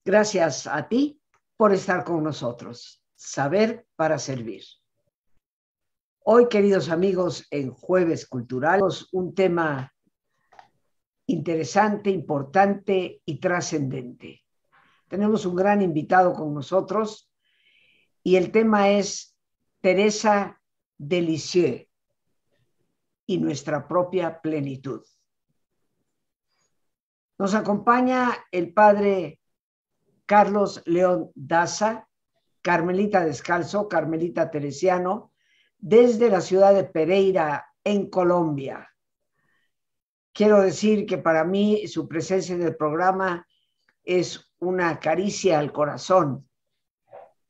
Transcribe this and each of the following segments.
Gracias a ti por estar con nosotros. Saber para servir. Hoy, queridos amigos, en Jueves Culturales, un tema interesante, importante y trascendente. Tenemos un gran invitado con nosotros y el tema es Teresa de Lisieux y nuestra propia plenitud. Nos acompaña el padre Carlos León Daza, carmelita descalzo, carmelita teresiano, desde la ciudad de Pereira, en Colombia. Quiero decir que para mí su presencia en el programa es una caricia al corazón.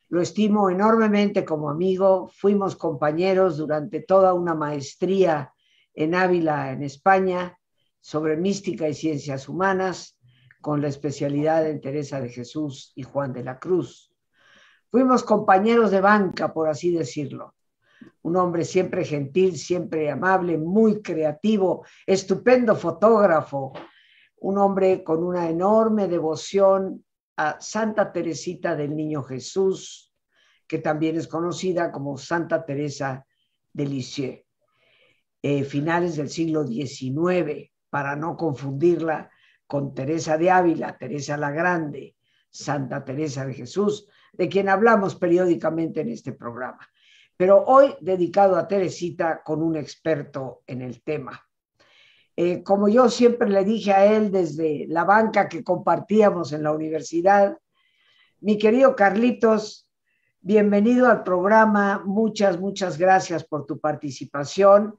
Lo estimo enormemente como amigo. Fuimos compañeros durante toda una maestría en Ávila, en España, sobre mística y ciencias humanas, con la especialidad en Teresa de Jesús y Juan de la Cruz. Fuimos compañeros de banca, por así decirlo. Un hombre siempre gentil, siempre amable, muy creativo, estupendo fotógrafo, un hombre con una enorme devoción a Santa Teresita del Niño Jesús, que también es conocida como Santa Teresa de Lisieux. Finales del siglo XIX, para no confundirla con Teresa de Ávila, Teresa la Grande, Santa Teresa de Jesús, de quien hablamos periódicamente en este programa. Pero hoy dedicado a Teresita con un experto en el tema. Como yo siempre le dije a él desde la banca que compartíamos en la universidad, mi querido Carlitos, bienvenido al programa, muchas gracias por tu participación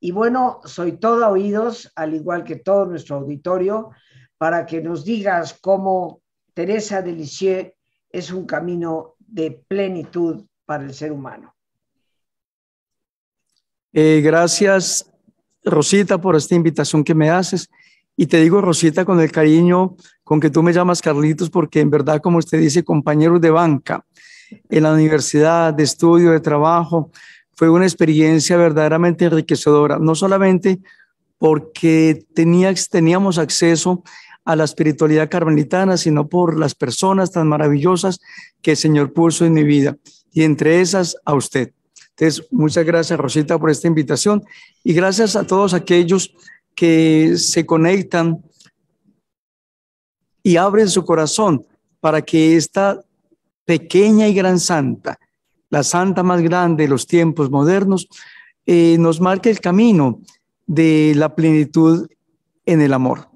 y bueno, soy todo oídos, al igual que todo nuestro auditorio, para que nos digas cómo Teresa de Lisieux es un camino de plenitud para el ser humano. Gracias, Rosita, por esta invitación que me haces. Y te digo, Rosita, con el cariño con que tú me llamas Carlitos, porque en verdad, como usted dice, compañeros de banca en la universidad, de estudio, de trabajo, fue una experiencia verdaderamente enriquecedora, no solamente porque teníamos acceso a la espiritualidad carmelitana, sino por las personas tan maravillosas que el Señor puso en mi vida, y entre esas a usted. Entonces, muchas gracias, Rosita, por esta invitación y gracias a todos aquellos que se conectan y abren su corazón para que esta pequeña y gran santa, la santa más grande de los tiempos modernos, nos marque el camino de la plenitud en el amor.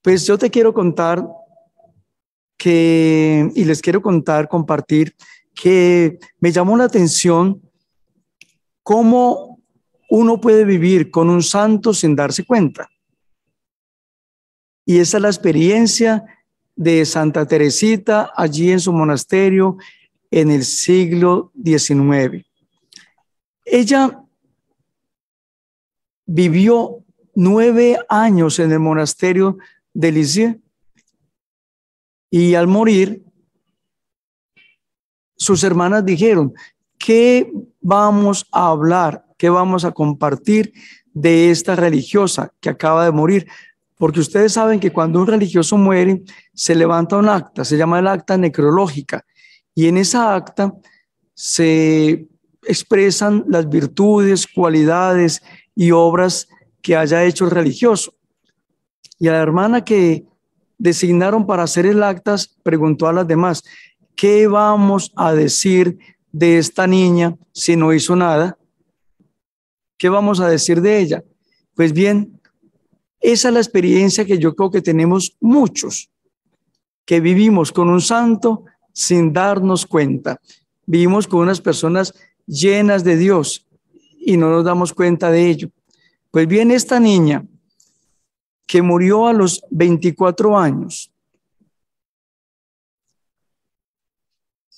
Pues yo te quiero contar y les quiero compartir que me llamó la atención cómo uno puede vivir con un santo sin darse cuenta. Y esa es la experiencia de Santa Teresita allí en su monasterio en el siglo XIX. Ella vivió 9 años en el monasterio de Lisieux y al morir, sus hermanas dijeron, ¿qué vamos a hablar? ¿Qué vamos a compartir de esta religiosa que acaba de morir? Porque ustedes saben que cuando un religioso muere, se levanta un acta, se llama el acta necrológica, y en esa acta se expresan las virtudes, cualidades y obras que haya hecho el religioso. Y a la hermana que designaron para hacer el acta preguntó a las demás, ¿qué vamos a decir de esta niña si no hizo nada? ¿Qué vamos a decir de ella? Pues bien, esa es la experiencia que yo creo que tenemos muchos, que vivimos con un santo sin darnos cuenta. Vivimos con unas personas llenas de Dios y no nos damos cuenta de ello. Pues bien, esta niña que murió a los 24 años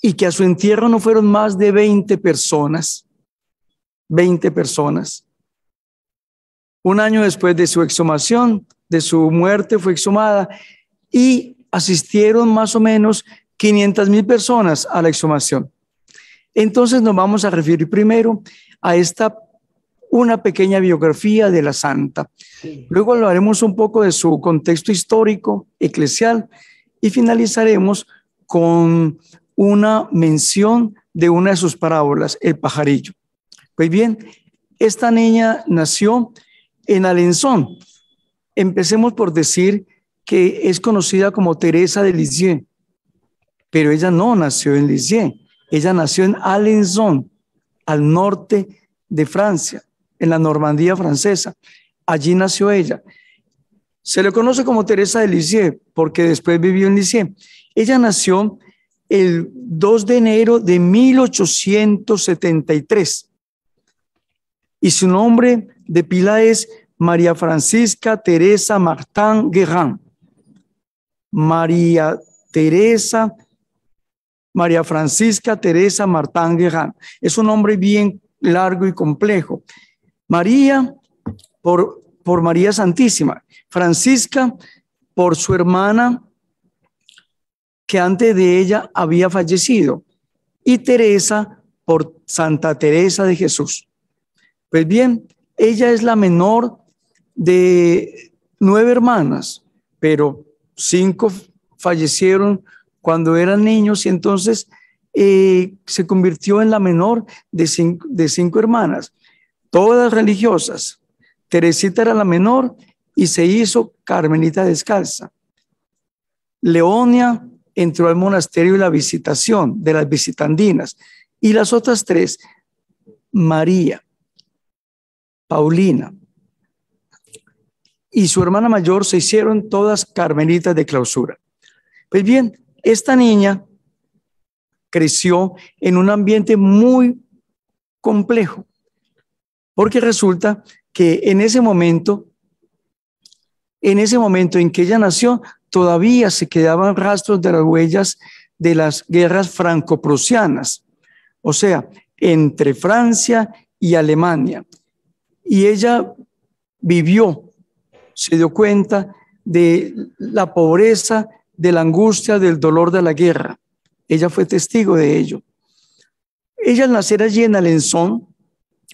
y que a su entierro no fueron más de 20 personas. 20 personas. Un año después de su exhumación, de su muerte, fue exhumada y asistieron más o menos 500,000 personas a la exhumación. Entonces nos vamos a referir primero a una pequeña biografía de la santa. Sí. Luego hablaremos un poco de su contexto histórico, eclesial, y finalizaremos con una mención de una de sus parábolas, el pajarillo. Pues bien, esta niña nació en Alençon. Empecemos por decir que es conocida como Teresa de Lisieux, pero ella no nació en Lisieux, ella nació en Alençon, al norte de Francia, en la Normandía francesa. Allí nació ella. Se le conoce como Teresa de Lisieux porque después vivió en Lisieux. Ella nació el 2 de enero de 1873 y su nombre de pila es María Francisca Teresa Martin Guérin. María Francisca Teresa Martin Guérin. Es un nombre bien largo y complejo. María por María Santísima. Francisca por su hermana que antes de ella había fallecido. Y Teresa por Santa Teresa de Jesús. Pues bien, ella es la menor de 9 hermanas, pero 5 fallecieron cuando eran niños y entonces se convirtió en la menor de 5 hermanas, todas religiosas. Teresita era la menor y se hizo carmelita descalza. Leonia entró al monasterio de la Visitación, de las Visitandinas, y las otras 3, María, Paulina y su hermana mayor, se hicieron todas carmelitas de clausura. Pues bien, esta niña creció en un ambiente muy complejo, porque resulta que en ese momento en que ella nació, todavía se quedaban rastros de las huellas de las guerras franco-prusianas, o sea, entre Francia y Alemania. Y ella vivió, se dio cuenta de la pobreza, de la angustia, del dolor de la guerra. Ella fue testigo de ello. Ella al nacer allí en Alençon,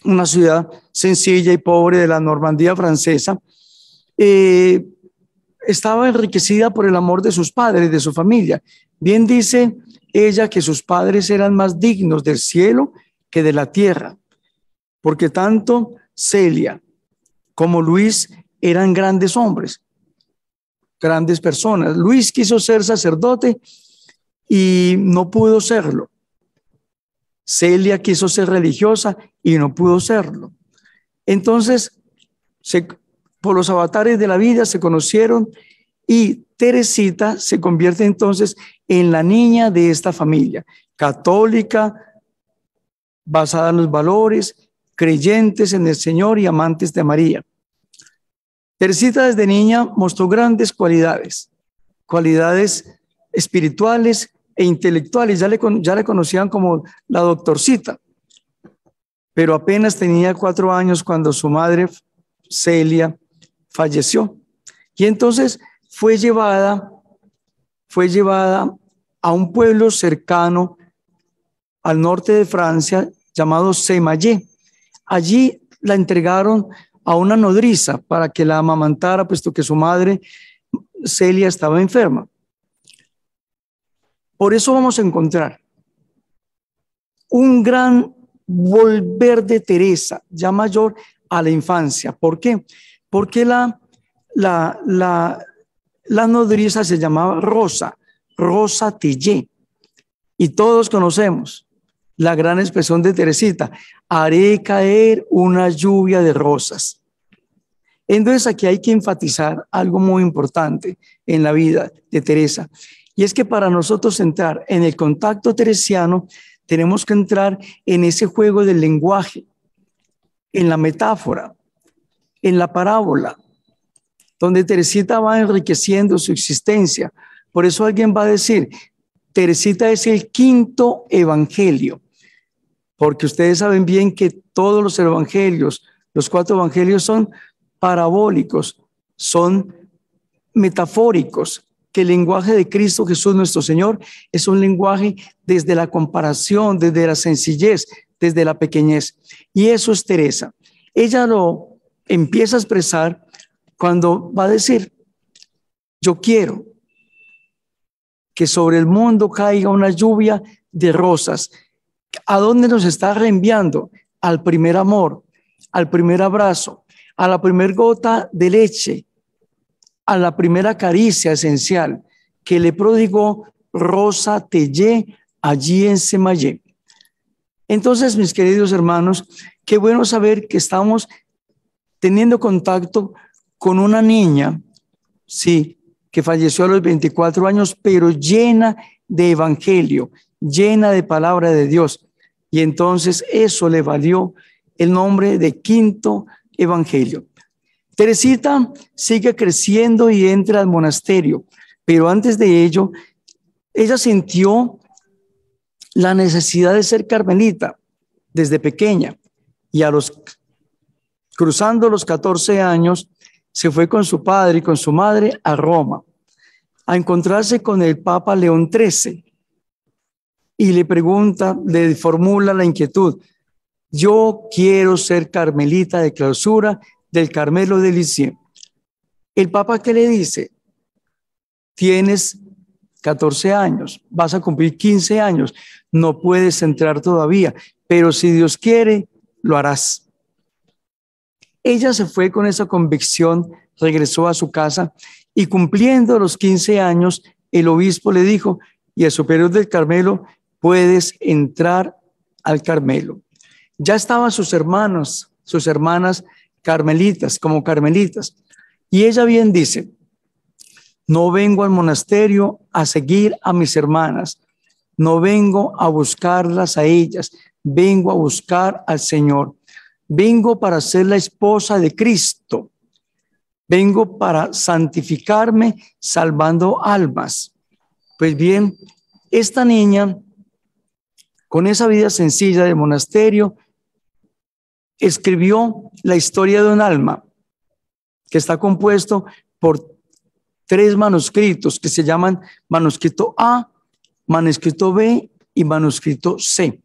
una ciudad sencilla y pobre de la Normandía francesa, estaba enriquecida por el amor de sus padres, de su familia. Bien dice ella que sus padres eran más dignos del cielo que de la tierra, porque tanto Celia como Luis eran grandes hombres, grandes personas. Luis quiso ser sacerdote y no pudo serlo. Celia quiso ser religiosa y no pudo serlo. Entonces, por los avatares de la vida se conocieron y Teresita se convierte entonces en la niña de esta familia, católica, basada en los valores, creyentes en el Señor y amantes de María. Teresita desde niña mostró grandes cualidades espirituales e intelectuales. Ya le conocían como la doctorcita, pero apenas tenía 4 años cuando su madre, Celia, falleció. Y entonces fue llevada a un pueblo cercano al norte de Francia llamado Semayé. Allí la entregaron a una nodriza para que la amamantara, puesto que su madre, Celia, estaba enferma. Por eso vamos a encontrar un gran volver de Teresa, ya mayor, a la infancia. ¿Por qué? Porque la nodriza se llamaba Rosa Tillé, y todos conocemos la gran expresión de Teresita: haré caer una lluvia de rosas. Entonces aquí hay que enfatizar algo muy importante en la vida de Teresa, y es que para nosotros entrar en el contacto teresiano tenemos que entrar en ese juego del lenguaje, en la metáfora, en la parábola, donde Teresita va enriqueciendo su existencia. Por eso alguien va a decir, Teresita es el 5º evangelio, porque ustedes saben bien que todos los evangelios, los 4 evangelios, son parabólicos, son metafóricos, que el lenguaje de Cristo Jesús nuestro Señor es un lenguaje desde la comparación, desde la sencillez, desde la pequeñez. Y eso es Teresa. Ella lo empieza a expresar cuando va a decir, yo quiero que sobre el mundo caiga una lluvia de rosas. ¿A dónde nos está reenviando? Al primer amor, al primer abrazo, a la primer gota de leche, a la primera caricia esencial que le prodigó Rosa Tellé allí en Semayé. Entonces, mis queridos hermanos, qué bueno saber que estamos teniendo contacto con una niña, sí, que falleció a los 24 años, pero llena de evangelio, llena de palabra de Dios. Y entonces eso le valió el nombre de Quinto Evangelio. Teresita sigue creciendo y entra al monasterio, pero antes de ello, ella sintió la necesidad de ser carmelita desde pequeña, y cruzando los 14 años, se fue con su padre y con su madre a Roma a encontrarse con el Papa León XIII, y le formula la inquietud: yo quiero ser carmelita de clausura del Carmelo de Lisieux. El Papa, ¿qué le dice? Tienes 14 años, vas a cumplir 15 años, no puedes entrar todavía, pero si Dios quiere, lo harás. Ella se fue con esa convicción, regresó a su casa y cumpliendo los 15 años, el obispo le dijo: y el superior del Carmelo, puedes entrar al Carmelo. Ya estaban sus hermanos, sus hermanas carmelitas, como carmelitas. Y ella bien dice: no vengo al monasterio a seguir a mis hermanas, no vengo a buscarlas a ellas, vengo a buscar al Señor. Vengo para ser la esposa de Cristo. Vengo para santificarme salvando almas. Pues bien, esta niña, con esa vida sencilla de monasterio, escribió la historia de un alma que está compuesto por 3 manuscritos que se llaman manuscrito A, manuscrito B y manuscrito C.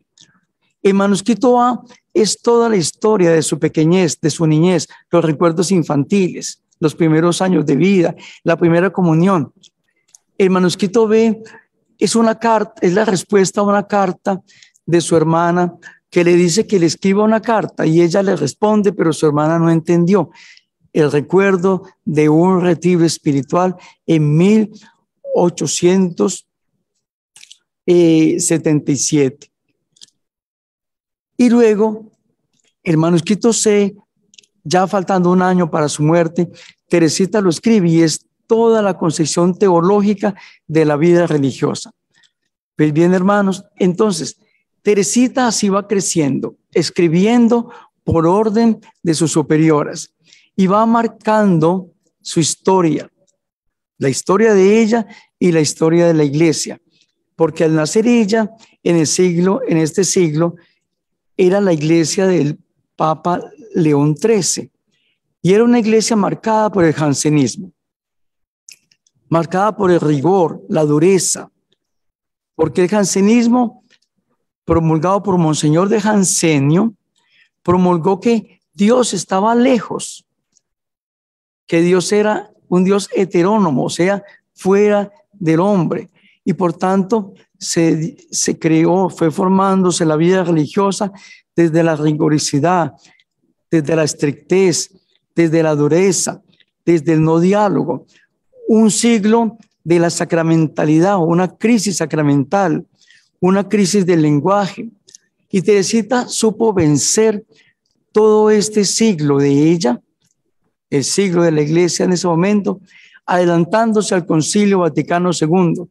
El manuscrito A es toda la historia de su pequeñez, de su niñez, los recuerdos infantiles, los primeros años de vida, la primera comunión. El manuscrito B es una carta, es la respuesta a una carta de su hermana que le dice que le escriba una carta y ella le responde, pero su hermana no entendió. El recuerdo de un retiro espiritual en 1877. Y luego, el manuscrito C, ya faltando un año para su muerte, Teresita lo escribe y es toda la concepción teológica de la vida religiosa. Pues bien, hermanos, entonces, Teresita así va creciendo, escribiendo por orden de sus superioras y va marcando su historia, la historia de ella y la historia de la iglesia, porque al nacer ella en este siglo, era la iglesia del Papa León XIII y era una iglesia marcada por el jansenismo, marcada por el rigor, la dureza, porque el jansenismo, promulgado por Monseñor de Jansenio, promulgó que Dios estaba lejos, que Dios era un Dios heterónomo, o sea, fuera del hombre, y por tanto se creó, fue formándose la vida religiosa desde la rigorosidad, desde la estrictez, desde la dureza, desde el no diálogo. Un siglo de la sacramentalidad, una crisis sacramental, una crisis del lenguaje. Y Teresita supo vencer todo este siglo de ella, el siglo de la iglesia en ese momento, adelantándose al Concilio Vaticano II,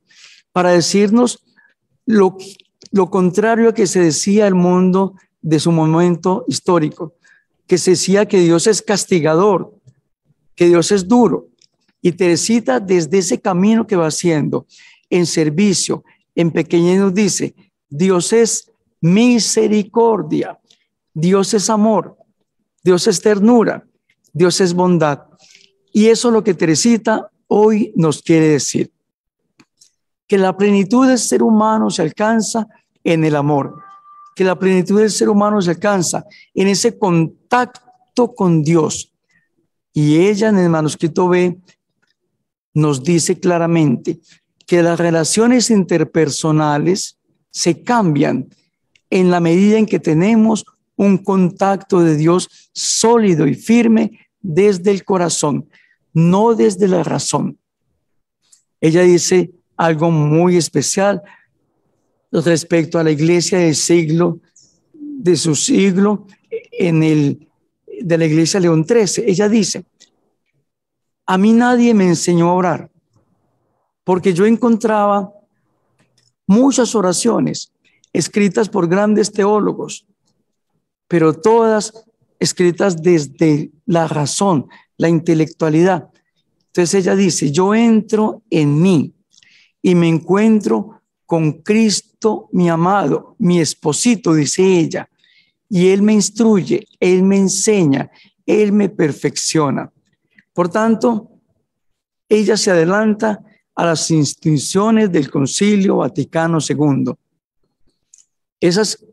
para decirnos lo contrario a que se decía el mundo de su momento histórico, que se decía que Dios es castigador, que Dios es duro. Y Teresita, desde ese camino que va haciendo, en servicio, en pequeñez, nos dice: Dios es misericordia, Dios es amor, Dios es ternura, Dios es bondad. Y eso es lo que Teresita hoy nos quiere decir, que la plenitud del ser humano se alcanza en el amor, que la plenitud del ser humano se alcanza en ese contacto con Dios. Y ella en el manuscrito B nos dice claramente que las relaciones interpersonales se cambian en la medida en que tenemos un contacto de Dios sólido y firme desde el corazón, no desde la razón. Ella dice algo muy especial respecto a la iglesia del siglo, de su siglo, de la iglesia León XIII. Ella dice: a mí nadie me enseñó a orar, porque yo encontraba muchas oraciones escritas por grandes teólogos, pero todas escritas desde la razón, la intelectualidad. Entonces ella dice: yo entro en mí y me encuentro con Cristo, mi amado, mi esposito, dice ella, y Él me instruye, Él me enseña, Él me perfecciona. Por tanto, ella se adelanta a las instituciones del Concilio Vaticano II. Esas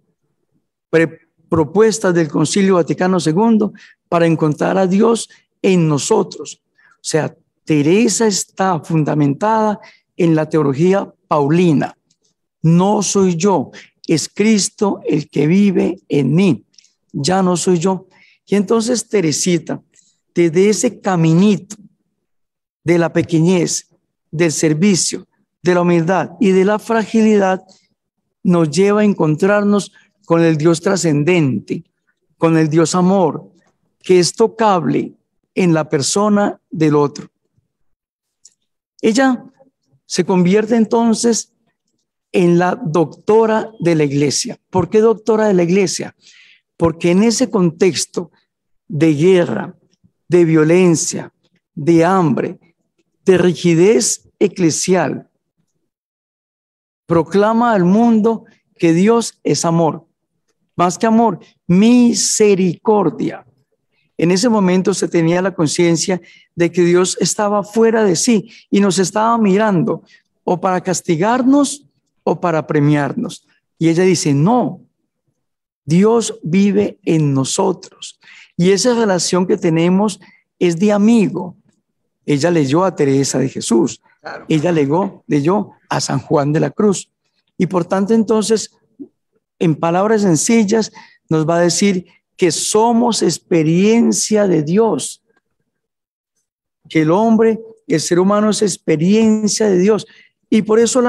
propuestas del Concilio Vaticano II para encontrar a Dios en nosotros. O sea, Teresa está fundamentada en la teología paulina. No soy yo, es Cristo el que vive en mí. Ya no soy yo. Y entonces Teresita, desde ese caminito de la pequeñez, del servicio, de la humildad y de la fragilidad, nos lleva a encontrarnos con el Dios trascendente, con el Dios amor, que es tocable en la persona del otro. Ella se convierte entonces en la doctora de la iglesia. ¿Por qué doctora de la iglesia? Porque en ese contexto de guerra, de violencia, de hambre, de rigidez eclesial, proclama al mundo que Dios es amor. Más que amor, misericordia. En ese momento se tenía la conciencia de que Dios estaba fuera de sí y nos estaba mirando o para castigarnos o para premiarnos. Y ella dice: no, Dios vive en nosotros. Y esa relación que tenemos es de amigo. Ella leyó a Teresa de Jesús. Claro. Ella leyó a San Juan de la Cruz. Y por tanto, entonces, en palabras sencillas, nos va a decir que somos experiencia de Dios. Que el hombre, el ser humano es experiencia de Dios. Y por eso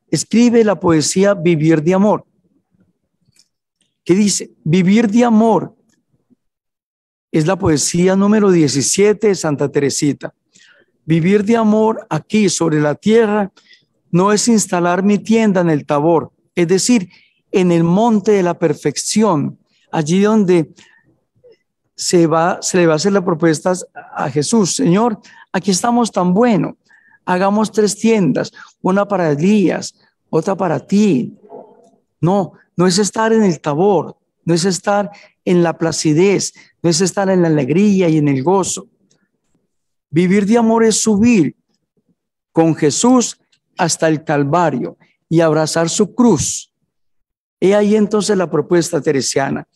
escribe la poesía Vivir de Amor. ¿Qué dice? Vivir de Amor es la poesía número 17 de Santa Teresita. Vivir de amor aquí sobre la tierra no es instalar mi tienda en el Tabor, es decir, en el monte de la perfección, allí donde se le va a hacer la propuesta a Jesús: Señor, aquí estamos tan bueno, hagamos 3 tiendas, una para Elías, otra para ti. No, no es estar en el Tabor, no es estar en la placidez, no es estar en la alegría y en el gozo. Vivir de amor es subir con Jesús hasta el Calvario y abrazar su cruz. He ahí entonces la propuesta teresiana: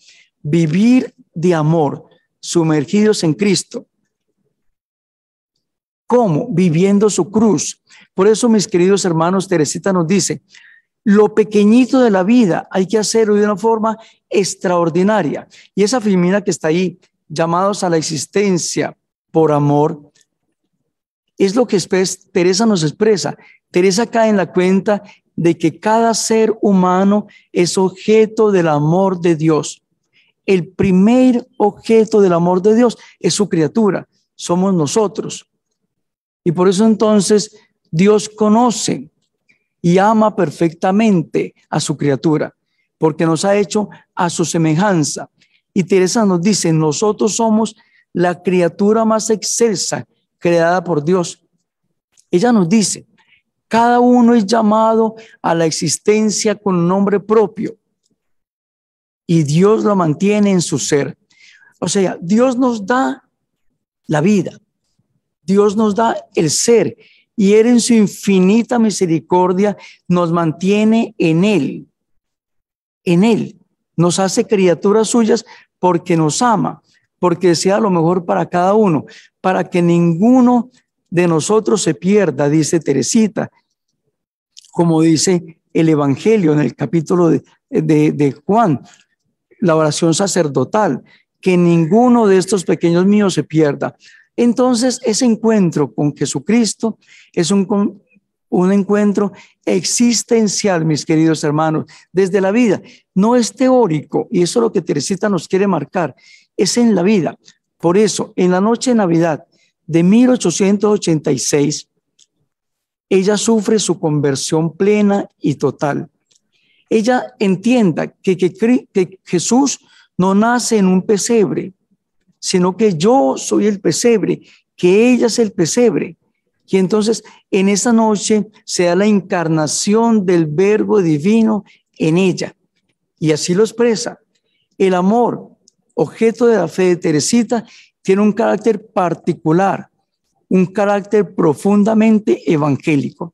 vivir de amor, sumergidos en Cristo. ¿Cómo? Viviendo su cruz. Por eso, mis queridos hermanos, Teresita nos dice: lo pequeñito de la vida hay que hacerlo de una forma extraordinaria. Y esa Filomena que está ahí, llamados a la existencia por amor, es lo que Teresa nos expresa. Teresa cae en la cuenta de que cada ser humano es objeto del amor de Dios. El primer objeto del amor de Dios es su criatura, somos nosotros. Y por eso entonces Dios conoce y ama perfectamente a su criatura, porque nos ha hecho a su semejanza. Y Teresa nos dice: nosotros somos la criatura más excelsa creada por Dios. Ella nos dice: cada uno es llamado a la existencia con un nombre propio y Dios lo mantiene en su ser. O sea, Dios nos da la vida, Dios nos da el ser, y Él en su infinita misericordia nos mantiene en Él. En Él nos hace criaturas suyas porque nos ama, porque desea lo mejor para cada uno, para que ninguno de nosotros se pierda, dice Teresita, como dice el Evangelio en el capítulo de Juan, la oración sacerdotal, que ninguno de estos pequeños míos se pierda. Entonces, ese encuentro con Jesucristo es un encuentro existencial, mis queridos hermanos, desde la vida. No es teórico, y eso es lo que Teresita nos quiere marcar, es en la vida. Por eso, en la noche de Navidad de 1886, ella sufre su conversión plena y total. Ella entienda que Jesús no nace en un pesebre, sino que yo soy el pesebre, que ella es el pesebre. Y entonces en esa noche se da la encarnación del Verbo divino en ella. Y así lo expresa. El amor, objeto de la fe de Teresita, tiene un carácter particular, un carácter profundamente evangélico.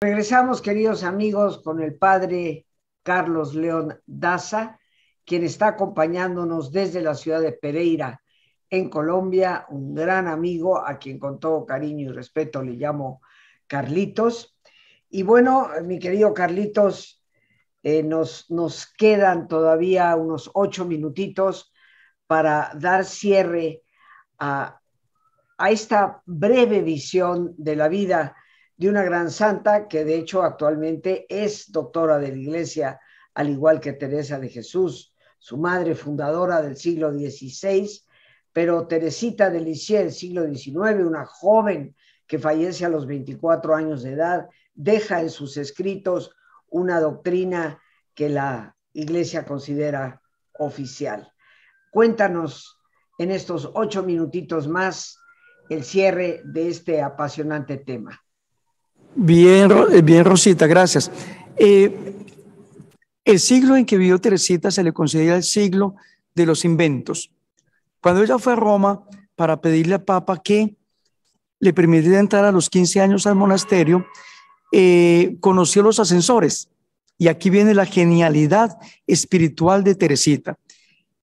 Regresamos, queridos amigos, con el padre Carlos León Daza, quien está acompañándonos desde la ciudad de Pereira, en Colombia, un gran amigo a quien con todo cariño y respeto le llamo Carlitos. Y bueno, mi querido Carlitos, nos quedan todavía unos 8 minutitos para dar cierre a esta breve visión de la vida de una gran santa que de hecho actualmente es doctora de la Iglesia, al igual que Teresa de Jesús, su madre fundadora del siglo XVI, pero Teresita de Lisieux del siglo XIX, una joven que fallece a los 24 años de edad, deja en sus escritos una doctrina que la Iglesia considera oficial. Cuéntanos en estos 8 minutitos más el cierre de este apasionante tema. Bien, Rosita, gracias. El siglo en que vivió Teresita se le considera el siglo de los inventos. Cuando ella fue a Roma para pedirle al Papa que le permitiera entrar a los 15 años al monasterio, conoció los ascensores. Y aquí viene la genialidad espiritual de Teresita.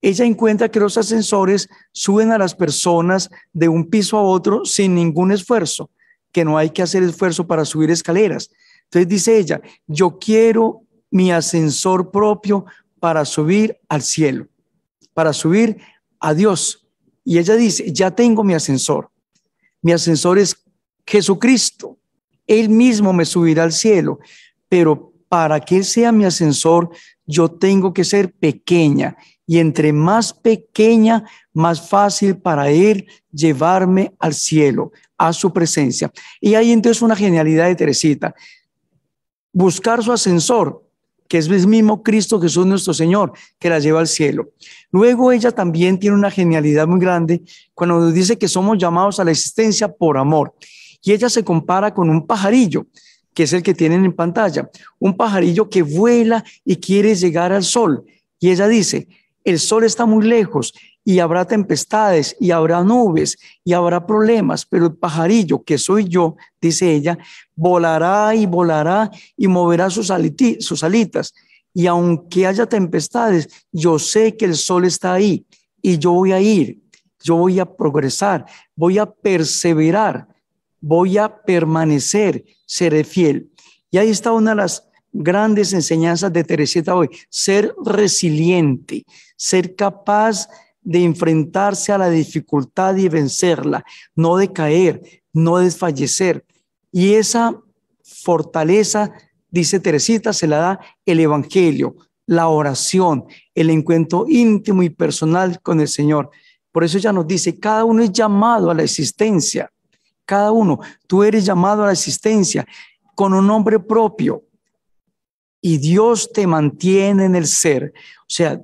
Ella encuentra que los ascensores suben a las personas de un piso a otro sin ningún esfuerzo, que no hay que hacer esfuerzo para subir escaleras. Entonces dice ella, yo quiero mi ascensor propio para subir al cielo, para subir a Dios. Y ella dice, ya tengo mi ascensor. Mi ascensor es Jesucristo. Él mismo me subirá al cielo, pero para que Él sea mi ascensor, yo tengo que ser pequeña. Y entre más pequeña, más fácil para Él llevarme al cielo, a su presencia. Y ahí entonces una genialidad de Teresita. Buscar su ascensor, que es el mismo Cristo Jesús nuestro Señor, que la lleva al cielo. Luego ella también tiene una genialidad muy grande cuando nos dice que somos llamados a la existencia por amor. Y ella se compara con un pajarillo, que es el que tienen en pantalla, un pajarillo que vuela y quiere llegar al sol. Y ella dice, el sol está muy lejos y habrá tempestades y habrá nubes y habrá problemas, pero el pajarillo, que soy yo, dice ella, volará y moverá sus alitas. Y aunque haya tempestades, yo sé que el sol está ahí y yo voy a ir, yo voy a progresar, voy a perseverar, voy a permanecer, seré fiel. Y ahí está una de las grandes enseñanzas de Teresita hoy, ser resiliente, ser capaz de enfrentarse a la dificultad y vencerla, no decaer, no desfallecer. Y esa fortaleza, dice Teresita, se la da el Evangelio, la oración, el encuentro íntimo y personal con el Señor. Por eso ella nos dice, cada uno es llamado a la existencia, cada uno, tú eres llamado a la existencia con un nombre propio y Dios te mantiene en el ser. O sea,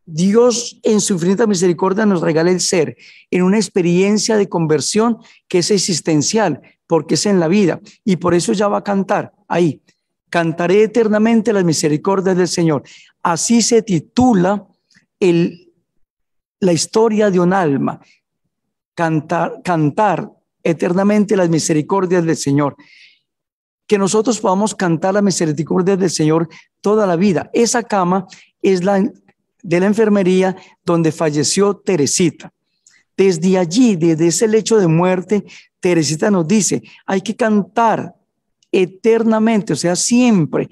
Dios en su infinita misericordia nos regala el ser en una experiencia de conversión que es existencial, porque es en la vida. Y por eso ya va a cantar ahí. Cantaré eternamente las misericordias del Señor. Así se titula la historia de un alma. Cantar eternamente las misericordias del Señor. Que nosotros podamos cantar las misericordias del Señor toda la vida. Esa cama es de la enfermería donde falleció Teresita. Desde allí, desde ese lecho de muerte, Teresita nos dice, hay que cantar eternamente, o sea, siempre,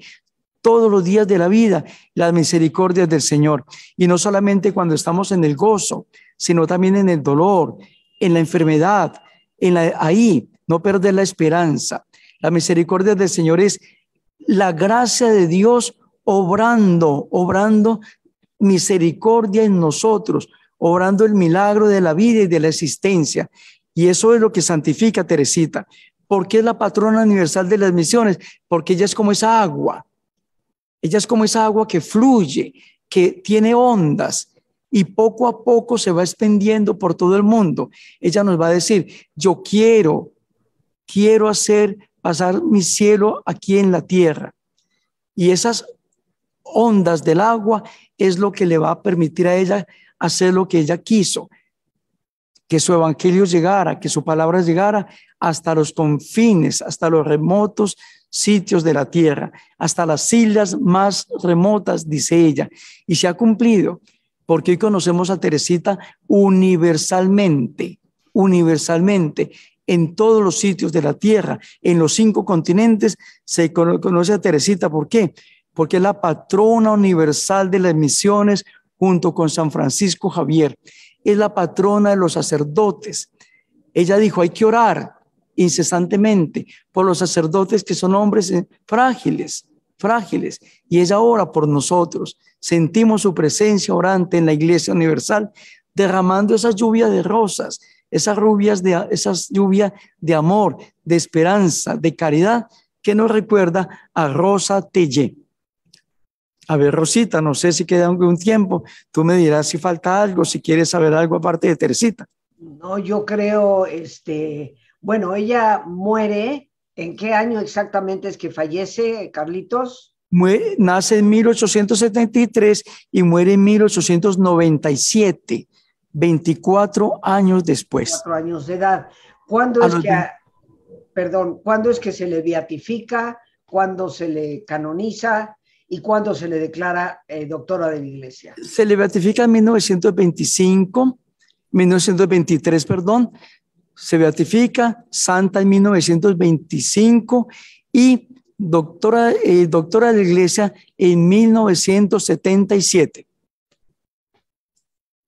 todos los días de la vida, las misericordias del Señor. Y no solamente cuando estamos en el gozo, sino también en el dolor, en la enfermedad, ahí, no perder la esperanza. La misericordia del Señor es la gracia de Dios obrando misericordia en nosotros, obrando el milagro de la vida y de la existencia. Y eso es lo que santifica a Teresita. ¿Por qué es la patrona universal de las misiones? Porque ella es como esa agua. Ella es como esa agua que fluye, que tiene ondas y poco a poco se va extendiendo por todo el mundo. Ella nos va a decir, yo quiero hacer pasar mi cielo aquí en la tierra. Y esas ondas del agua es lo que le va a permitir a ella hacer lo que ella quiso, que su evangelio llegara, que su palabra llegara hasta los confines, hasta los remotos sitios de la tierra, hasta las islas más remotas, dice ella, y se ha cumplido, porque hoy conocemos a Teresita universalmente, en todos los sitios de la tierra, en los 5 continentes se conoce a Teresita. ¿Por qué? Porque es la patrona universal de las misiones junto con San Francisco Javier. Es la patrona de los sacerdotes. Ella dijo, hay que orar incesantemente por los sacerdotes que son hombres frágiles, y ella ora por nosotros. Sentimos su presencia orante en la Iglesia Universal, derramando esa lluvia de rosas, esas lluvia de amor, de esperanza, de caridad, que nos recuerda a Rosa Tellé. A ver, Rosita, no sé si queda un tiempo, tú me dirás si falta algo, si quieres saber algo aparte de Teresita. No, yo creo, bueno, ella muere. ¿En qué año exactamente es que fallece, Carlitos? Nace en 1873 y muere en 1897, 24 años después. 4 años de edad. ¿Cuándo es que, cuándo es que se le beatifica? ¿Cuándo se le canoniza? ¿Y cuándo se le declara doctora de la Iglesia? Se le beatifica en 1923, perdón. Se beatifica, santa en 1925 y doctora de la Iglesia en 1977.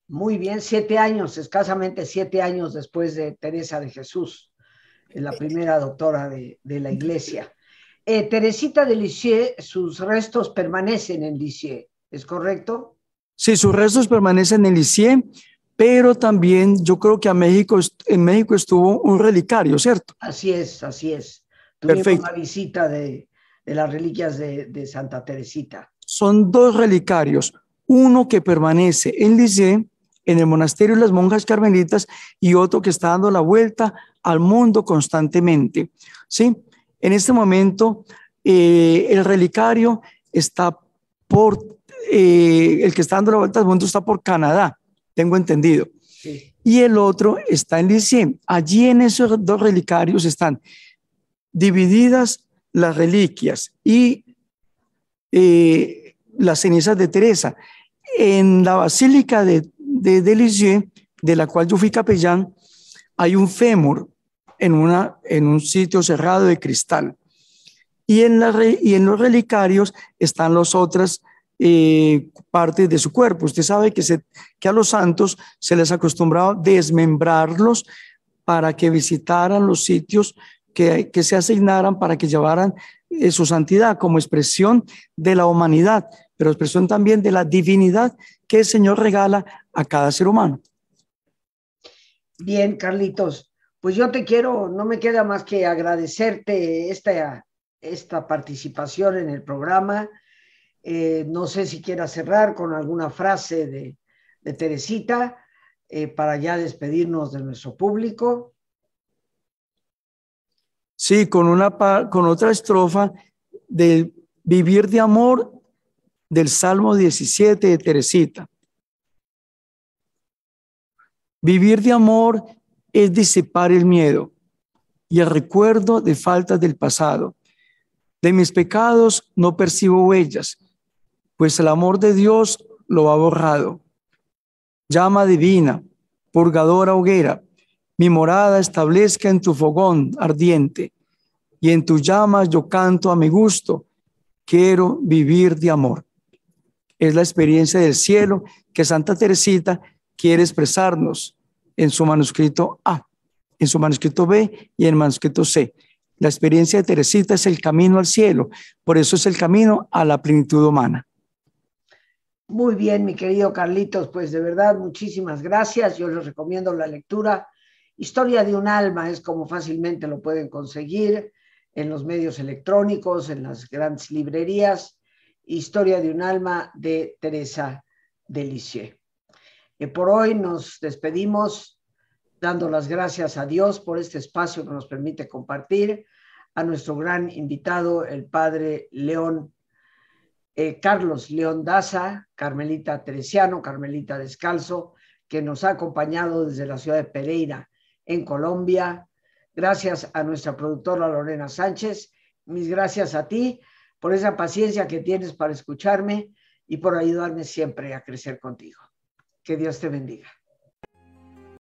Muy bien, 7 años, escasamente 7 años después de Teresa de Jesús, la primera doctora de la Iglesia. Teresita de Lisieux, sus restos permanecen en Lisieux, ¿es correcto? Sí, sus restos permanecen en Lisieux, pero también yo creo que en México estuvo un relicario, ¿cierto? Así es, así es. Tuvimos la visita de las reliquias de Santa Teresita. Son 2 relicarios, uno que permanece en Lisieux, en el monasterio de las monjas carmelitas, y otro que está dando la vuelta al mundo constantemente, ¿sí? En este momento, el relicario está el que está dando la vuelta al mundo está por Canadá, tengo entendido. Sí. Y el otro está en Lisieux. Allí en esos 2 relicarios están divididas las reliquias y las cenizas de Teresa. En la Basílica de Lisieux, de la cual yo fui capellán, hay un fémur en un sitio cerrado de cristal. Y en los relicarios están las otras partes de su cuerpo. Usted sabe que a los santos se les acostumbraba desmembrarlos para que visitaran los sitios que se asignaran para que llevaran su santidad como expresión de la humanidad, pero expresión también de la divinidad que el Señor regala a cada ser humano. Bien, Carlitos, pues yo no me queda más que agradecerte esta participación en el programa. No sé si quieras cerrar con alguna frase de Teresita para ya despedirnos de nuestro público. Sí, con otra estrofa del Vivir de Amor del Salmo 17 de Teresita. Vivir de amor es disipar el miedo y el recuerdo de faltas del pasado. De mis pecados no percibo huellas, pues el amor de Dios lo ha borrado. Llama divina, purgadora hoguera, mi morada establezca en tu fogón ardiente. y en tus llamas yo canto a mi gusto. Quiero vivir de amor. Es la experiencia del cielo que Santa Teresita quiere expresarnos en su manuscrito A, en su manuscrito B y en el manuscrito C. La experiencia de Teresita es el camino al cielo, por eso es el camino a la plenitud humana. Muy bien, mi querido Carlitos, pues de verdad muchísimas gracias. Yo les recomiendo la lectura. Historia de un alma es como fácilmente lo pueden conseguir en los medios electrónicos, en las grandes librerías. Historia de un alma de Teresa de Lisieux. Por hoy nos despedimos dando las gracias a Dios por este espacio que nos permite compartir, a nuestro gran invitado, el padre Carlos León Daza, carmelita teresiano, carmelita descalzo, que nos ha acompañado desde la ciudad de Pereira, en Colombia. Gracias a nuestra productora Lorena Sánchez. Mis gracias a ti por esa paciencia que tienes para escucharme y por ayudarme siempre a crecer contigo. Que Dios te bendiga.